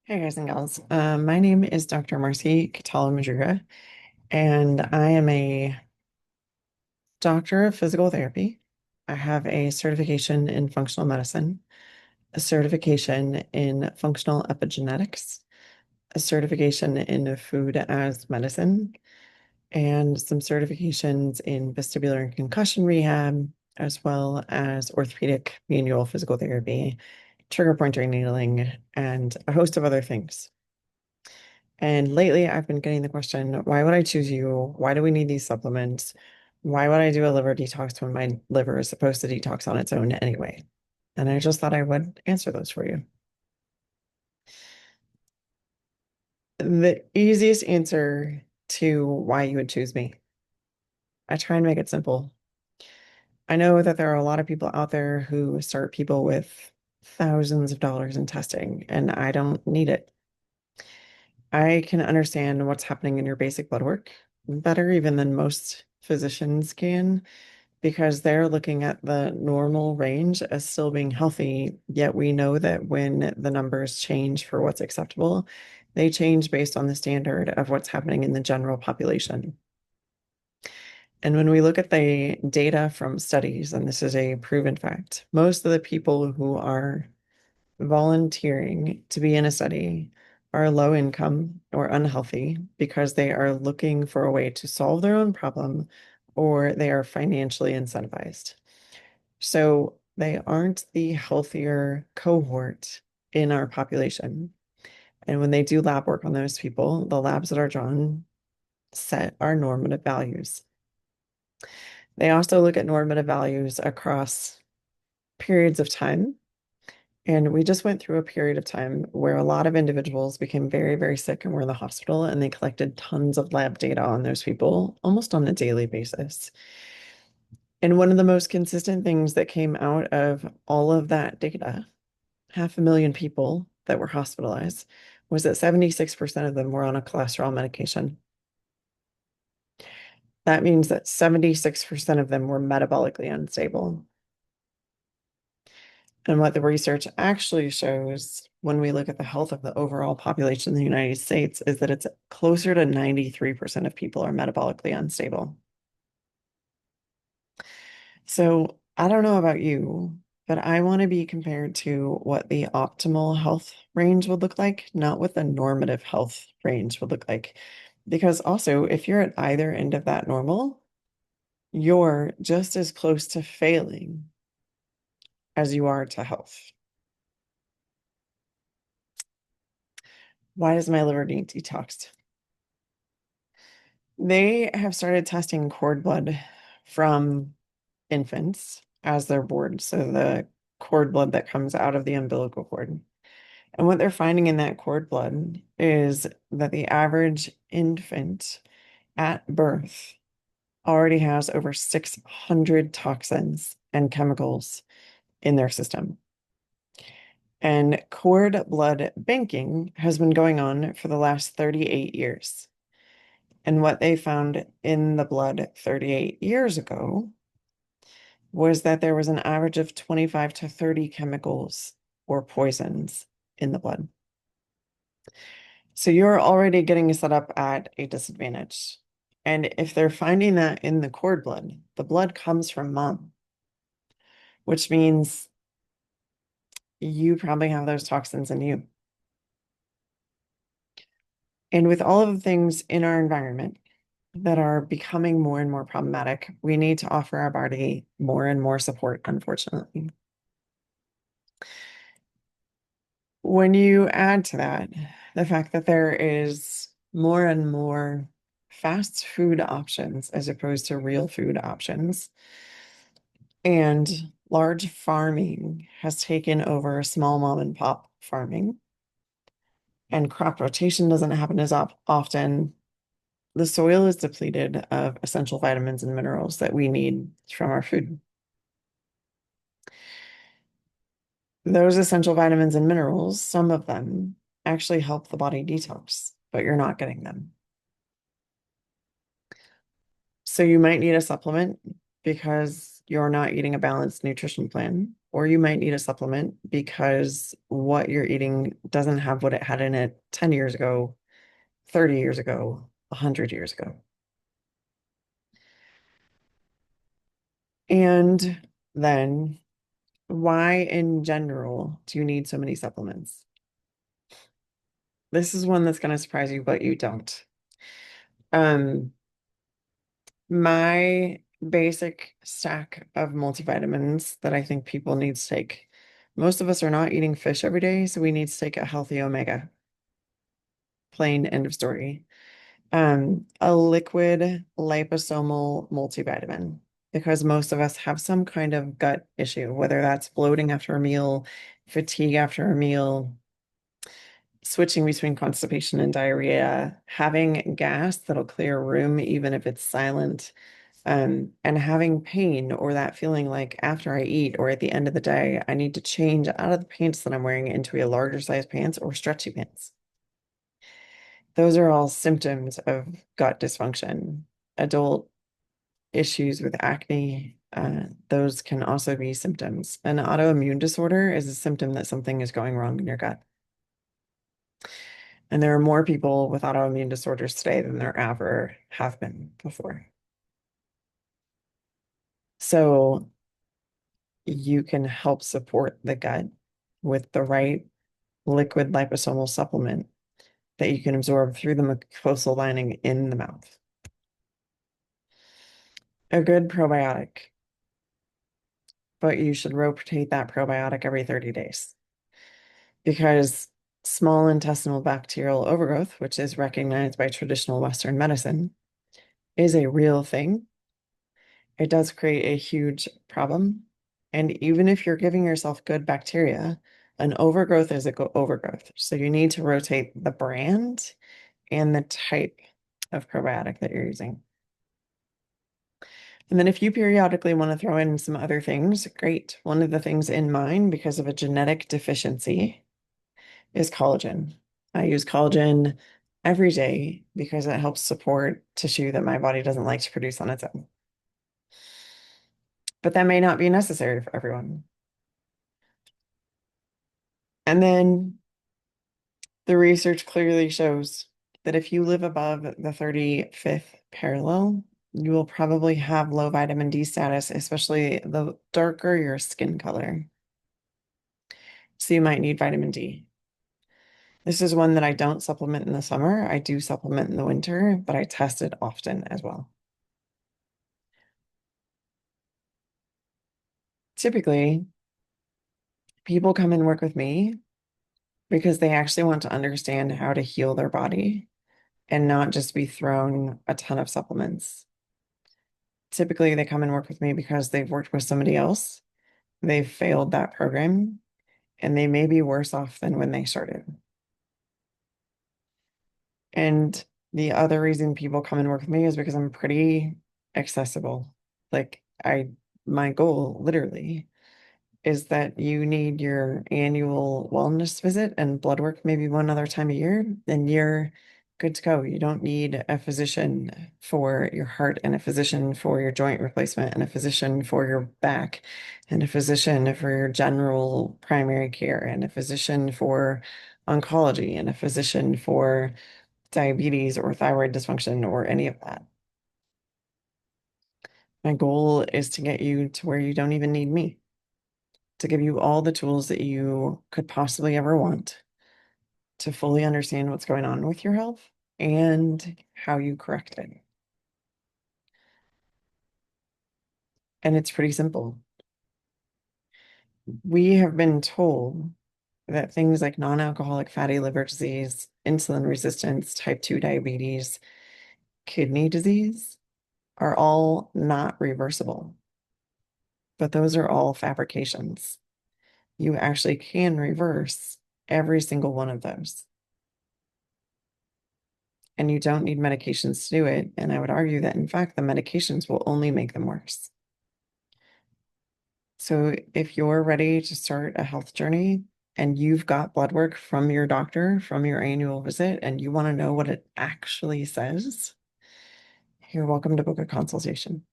Hey guys and gals. My name is Dr. Marci Madruga, and I am a doctor of physical therapy. I have a certification in functional medicine, a certification in functional epigenetics, a certification in food as medicine, and some certifications in vestibular and concussion rehab, as well as orthopedic manual physical therapy, trigger point needling, and a host of other things. And lately, I've been getting the question, why would I choose you? Why do we need these supplements? Why would I do a liver detox when my liver is supposed to detox on its own anyway? And I just thought I would answer those for you. The easiest answer to why you would choose me, I try and make it simple. I know that there are a lot of people out there who start people with thousands of dollars in testing, and I don't need it. I can understand what's happening in your basic blood work better even than most physicians can because they're looking at the normal range as still being healthy. Yet we know that when the numbers change for what's acceptable, they change based on the standard of what's happening in the general population. And when we look at the data from studies, and this is a proven fact, most of the people who are volunteering to be in a study are low income or unhealthy because they are looking for a way to solve their own problem or they are financially incentivized. So they aren't the healthier cohort in our population. And when they do lab work on those people, the labs that are drawn set our normative values. They also look at normative values across periods of time. And we just went through a period of time where a lot of individuals became very, very sick and were in the hospital, and they collected tons of lab data on those people almost on a daily basis. And one of the most consistent things that came out of all of that data, 500,000 people that were hospitalized, was that 76% of them were on a cholesterol medication. That means that 76% of them were metabolically unstable. And what the research actually shows when we look at the health of the overall population in the United States is that it's closer to 93% of people are metabolically unstable. So I don't know about you, but I want to be compared to what the optimal health range would look like, not what the normative health range would look like. Because also, if you're at either end of that normal, you're just as close to failing as you are to health. Why does my liver need detoxed? They have started testing cord blood from infants as they're born. So the cord blood that comes out of the umbilical cord. And what they're finding in that cord blood is that the average infant at birth already has over 600 toxins and chemicals in their system. And cord blood banking has been going on for the last 38 years. And what they found in the blood 38 years ago was that there was an average of 25 to 30 chemicals or poisons in the blood. So you're already getting set up at a disadvantage. And if they're finding that in the cord blood, the blood comes from mom, which means you probably have those toxins in you. And with all of the things in our environment that are becoming more and more problematic, we need to offer our body more and more support, unfortunately. When you add to that the fact that there is more and more fast food options as opposed to real food options, and large farming has taken over small mom and pop farming, and crop rotation doesn't happen as often, the soil is depleted of essential vitamins and minerals that we need from our food. Those essential vitamins and minerals, some of them actually help the body detox, but you're not getting them. So you might need a supplement because you're not eating a balanced nutrition plan. or you might need a supplement because what you're eating doesn't have what it had in it 10 years ago, 30 years ago, 100 years ago. And then why in general do you need so many supplements? This is one that's going to surprise you, but you don't. Um, my basic stack of multivitamins that I think people need to take. Most of us are not eating fish every day, so we need to take a healthy omega. Plain end of story. A liquid liposomal multivitamin, because most of us have some kind of gut issue, whether that's bloating after a meal, fatigue after a meal, switching between constipation and diarrhea, having gas that'll clear a room even if it's silent, and having pain or that feeling like after I eat or at the end of the day, I need to change out of the pants that I'm wearing into a larger size pants or stretchy pants. Those are all symptoms of gut dysfunction. Adult issues with acne, those can also be symptoms. An autoimmune disorder is a symptom that something is going wrong in your gut. And there are more people with autoimmune disorders today than there ever have been before. So you can help support the gut with the right liquid liposomal supplement that you can absorb through the mucosal lining in the mouth. A good probiotic, but you should rotate that probiotic every 30 days because small intestinal bacterial overgrowth, which is recognized by traditional Western medicine, is a real thing. It does create a huge problem. And even if you're giving yourself good bacteria, an overgrowth is an overgrowth. So you need to rotate the brand and the type of probiotic that you're using. And then if you periodically want to throw in some other things, great. One of the things in mine, because of a genetic deficiency, is collagen. I use collagen every day because it helps support tissue that my body doesn't like to produce on its own. But that may not be necessary for everyone. And then the research clearly shows that if you live above the 35th parallel, you will probably have low vitamin D status, especially the darker your skin color. So you might need vitamin D. This is one that I don't supplement in the summer. I do supplement in the winter, but I test it often as well. Typically, people come and work with me because they actually want to understand how to heal their body and not just be thrown a ton of supplements. Typically, they come and work with me because they've worked with somebody else, they've failed that program, and they may be worse off than when they started. And the other reason people come and work with me is because I'm pretty accessible. Like my goal literally is that you need your annual wellness visit and blood work maybe one other time a year, then you're good to go. You don't need a physician for your heart and a physician for your joint replacement and a physician for your back and a physician for your general primary care and a physician for oncology and a physician for diabetes or thyroid dysfunction or any of that. My goal is to get you to where you don't even need me, to give you all the tools that you could possibly ever want to fully understand what's going on with your health and how you correct it. And it's pretty simple. We have been told that things like non-alcoholic fatty liver disease, insulin resistance, type 2 diabetes, kidney disease are all not reversible. But those are all fabrications. You actually can reverse every single one of those. And you don't need medications to do it. And I would argue that, in fact, the medications will only make them worse. So if you're ready to start a health journey and you've got blood work from your doctor, from your annual visit, and you want to know what it actually says, you're welcome to book a consultation.